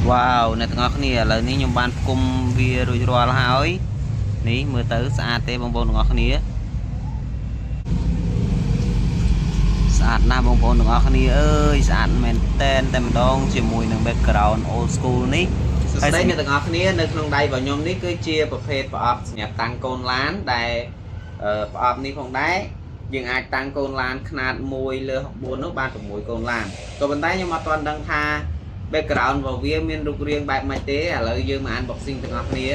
Wow, này tengok ni là ni nhung ban kum vi rồi rồi là hỏi ní mưa tới xa tế bông bông ngọc ní xa na bông bông ngọc ní ơi xa men tên tên đông chỉ mùi nâng background old school ní hay đây mình tengok ngọc ní nơiក្នុងដៃរបស់ខ្ញុំនេះគឺជាប្រភេទប្រអប់សម្រាប់តាំងកូនឡានដែលប្រអប់នេះផងដែរយើងអាចតាំងកូនឡានខ្នាត1លើ4នោះបាន6កូនឡានក៏ប៉ុន្តែខ្ញុំអត់ទាន់ដឹងថា background របស់វាមានរូបរាងបែបម៉េចទេឥឡូវយើងមក unboxing ទាំងអស់គ្នា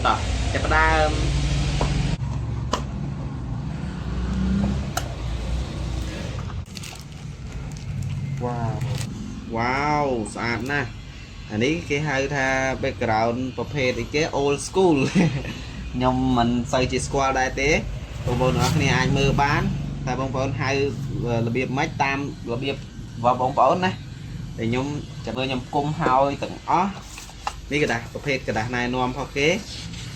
តោះចាប់ផ្ដើម wow wow ស្អាតណាស់អានេះគេហៅថា background ប្រភេទអីគេ old school ខ្ញុំមិនសូវជាស្គាល់ដែរទេបងប្អូនទាំងអស់គ្នាអាចមើលបានតែបងប្អូនហៅរបៀបម៉េចតាមរបៀបរបស់បងប្អូនណាតែខ្ញុំចាំមើលខ្ញុំគុំហើយទាំងអស់នេះกระดาษប្រភេទกระดาษណែនាំផងគេ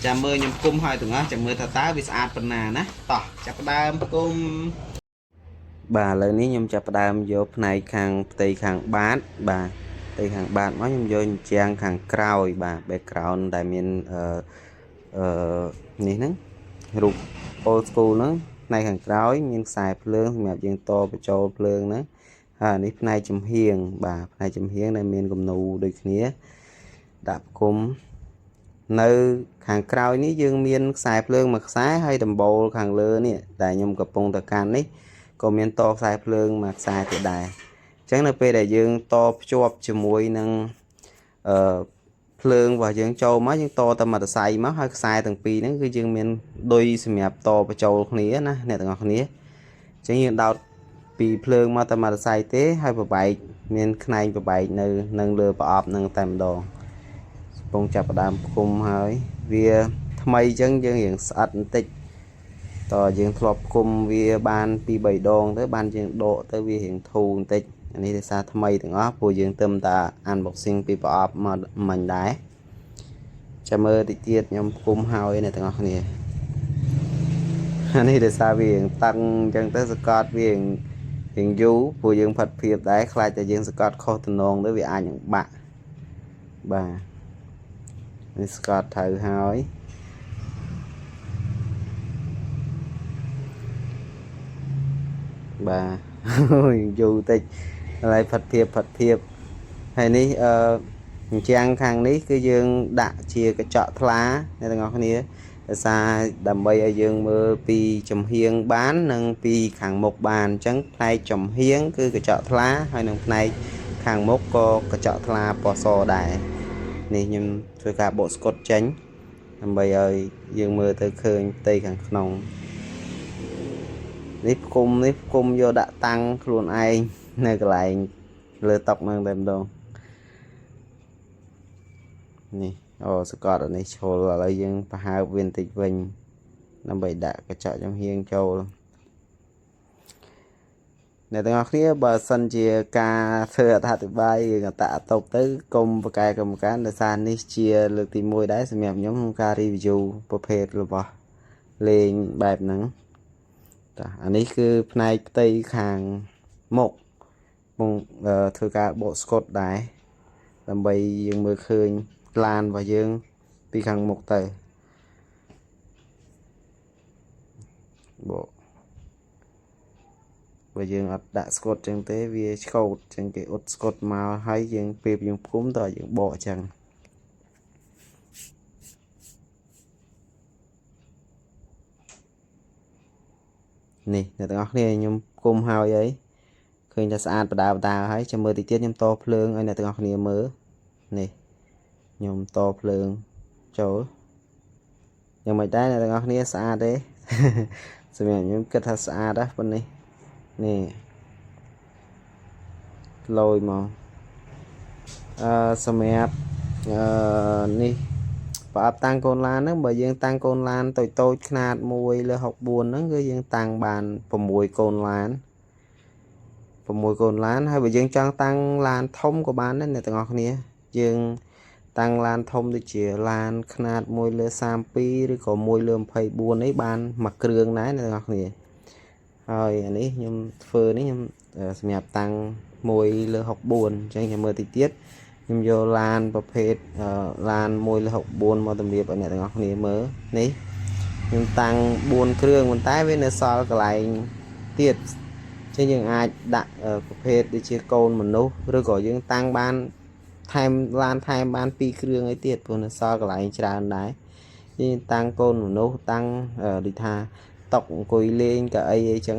ចាំមើលខ្ញុំគុំហើយទាំងអស់ចាំមើលថាតើវាស្អាតប៉ុណ្ណាណាតោះចាប់ផ្ដើមគុំបាទឥឡូវនេះខ្ញុំចាប់ផ្ដើមយកផ្នែកខាងផ្ទៃខាងបាតបាទផ្ទៃខាងបាតមកខ្ញុំយកជាងខាងក្រោយបាទ background ដែលមាននេះហ្នឹងរូប old school ហ្នឹងផ្នែកខាងក្រោយមានខ្សែភ្លើងសម្រាប់យើងតបញ្ចូលភ្លើងហ្នឹងហើយនេះផ្នែកចំហៀងបាទផ្នែកចំហៀងដែលមានគំនូរដូចគ្នាដាក់គុំនៅខាងក្រោយនេះយើងមានខ្សែភ្លើងមួយខ្សែហើយដំបូលខាងលើនេះដែលខ្ញុំកំពុងតែកាន់នេះក៏មានតខ្សែភ្លើងមួយខ្សែទៀតដែរអញ្ចឹងនៅពេលដែលយើងតភ្ជាប់ជាមួយនឹងភ្លើងរបស់យើងចូលមកយើងតតែមួយសរសៃមកហើយខ្សែទាំងពីរហ្នឹងគឺយើងមានដុយសម្រាប់តបញ្ចូលគ្នាណាអ្នកទាំងអស់គ្នាអញ្ចឹងយើងដោតពីភ្លើងមកតែមួយសរសៃទេហើយប្របែកមានខ្នែងប្របែកនៅនឹងលើប្រអប់នឹងតែម្ដងកំពុងចាប់ផ្ដើមគុំហើយវាថ្មីអញ្ចឹងយើងរៀងស្អិតបន្តិចតយើងធ្លាប់គុំវាបានពី3ដងទៅបានយើងដកទៅវារៀងធូរបន្តិចអានេះដោយសារថ្មីទាំងអស់ព្រោះយើងទៅតែ unboxing ពីប្រអប់មកមិញដែរចាំមើលតិចទៀតខ្ញុំគុំហើយអ្នកទាំងអស់គ្នាអានេះដោយសារវារៀងតឹងអញ្ចឹងទៅសកត់វារៀងយូរព្រោះយើងផាត់ព្រៀបដែរខ្លាចតែយើងសកត់ខុសទំនងទៅវាអាចនឹងបាក់បាទនេះស្កតត្រូវហើយបាទយូរតិចហើយផាត់ព្រៀបហើយនេះជាងខាងនេះគឺយើងដាក់ជាកញ្ចក់ថ្លាអ្នកទាំងអស់គ្នាដោយសារដើម្បីឲ្យយើងមើលពីចំហៀងបាននិងពីខាងមុខបានអញ្ចឹងផ្នែកចំហៀងគឺកញ្ចក់ថ្លាហើយនឹងផ្នែកខាងមុខក៏កញ្ចក់ថ្លាពណ៌សដែរនេះខ្ញុំធ្វើការបកស្កុតចេញដើម្បីឲ្យយើងមើលទៅឃើញផ្ទៃខាងក្នុងនេះគុំយកដាក់តាំងខ្លួនឯងនៅកន្លែងលើតុហ្នឹងតែម្ដងនេះអូសកតនេះឈលឥឡូវយើងប្រហើបវាបន្តិចវិញដើម្បីដាក់កញ្ចក់ចំហៀងចូលអ្នកទាំងអស់គ្នាបើសិនជាការធ្វើអត្ថាធិប្បាយរឿងអត្តអតុបទៅកុំប្រកែកម្មការដោយសារនេះជាលើកទី1ដែរសម្រាប់ខ្ញុំក្នុងការ review ប្រភេទរបស់លេងបែបហ្នឹងតោះអានេះគឺផ្នែកផ្ទៃខាងមុខមកធ្វើការបកស្កុតដែរដើម្បីយើងមើលឃើញឡានរបស់យើងពីខាងមុខទៅបើយើងអត់ដាក់ស្កុតចឹងទេវាឆ្កូតចឹងគេអ៊ុតស្កុតមកហើយយើងពេលយើងគុំតើយើងបកចឹងនេះអ្នកទាំងអស់គ្នាខ្ញុំគុំហើយអីឃើញថាស្អាតបដាហើយចាំមើលតិចទៀតខ្ញុំតភ្លើងឲ្យអ្នកទាំងអស់គ្នាមើលនេះខ្ញុំតភ្លើងចូលយ៉ាងមិនដែរអ្នកទាំងអស់គ្នាស្អាតទេសម្រាប់ខ្ញុំគិតថាស្អាតណាស់ប៉ុណ្នេះនេះលយមកសម្រាប់នេះប្រអប់តាំងកូនឡានហ្នឹងបើយើងតាំងកូនឡានតូចខ្នាត1លើ64ហ្នឹងគឺយើងតាំងបាន6កូនឡានហើយបើយើងចង់តាំងឡានធំក៏បានដែរអ្នកទាំងអស់គ្នាយើងតាំងឡានធំដូចជាឡានខ្នាត1លើ32ឬក៏1លើ24នេះបានមួយគ្រឿងដែរអ្នកទាំងអស់គ្នាហើយអានេះខ្ញុំធ្វើនេះខ្ញុំសម្រាប់តាំង1លើ64អញ្ចឹងខ្ញុំមើលតិចទៀត ខ្ញុំយកឡានប្រភេទឡាន164មកតម្រៀបឲ្យអ្នកទាំងអស់គ្នាមើលនេះខ្ញុំតាំង4គ្រឿងប៉ុន្តែវានៅសល់កន្លែងទៀតចឹងយើងអាចដាក់ប្រភេទដូចជាកូនមនុស្សឬក៏យើងតាំងបានថែមឡានថែមបាន2គ្រឿងអីទៀតព្រោះនៅសល់កន្លែងច្រើនដែរយើងតាំងកូនមនុស្សតាំងដូចថាតុកអង្គុយលេងកៅអីអីចឹង